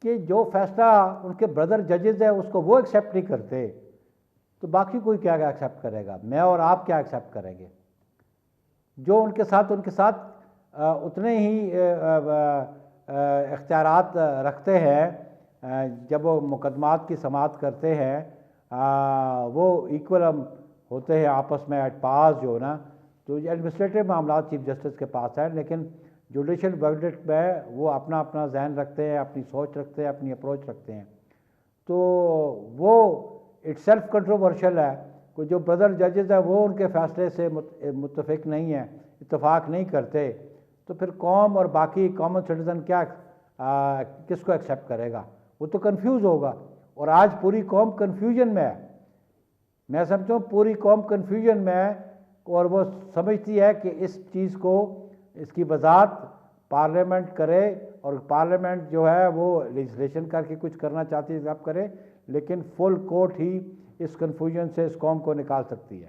کہ جو فیصلہ ان کے بردر ججز ہیں اس کو وہ ایکسیپٹ نہیں کرتے تو باقی کوئی کیا ایکسیپٹ کرے گا؟ میں اور آپ کیا ایکسیپٹ کریں گے؟ جو ان کے ساتھ اتنے ہی اختیارات رکھتے ہیں جب وہ مقدمات کی سماعت کرتے ہیں، وہ ایکول ہوتے ہیں آپس میں ایٹ پاس جو نا، تو ایڈمنسٹریٹو معاملات چیف جسٹس کے پاس ہیں، لیکن جوڈیشل ورڈکٹ میں وہ اپنا اپنا ذہن رکھتے ہیں، اپنی سوچ رکھتے ہیں، اپنی اپروچ رکھتے ہیں، تو وہ اٹ سیلف کنٹروورشل ہے کہ جو بردر ججز ہیں وہ ان کے فیصلے سے متفق نہیں ہیں، اتفاق نہیں کرتے، تو پھر قوم اور باقی کامن سٹیزن کیا کس کو ایکسیپٹ کرے گا؟ وہ تو کنفیوز ہوگا، اور آج پوری قوم کنفیوژن میں ہے، میں سمجھتا ہوں پوری قوم کنفیوژن میں ہے، اور وہ سمجھتی ہے کہ اس چیز کو، اس کی وضاحت پارلیمنٹ کرے، اور پارلیمنٹ جو ہے وہ لیجسلیشن کر کے کچھ کرنا چاہتی ہے اب کرے، لیکن فل کورٹ ہی اس کنفیوژن سے اس قوم کو نکال سکتی ہے۔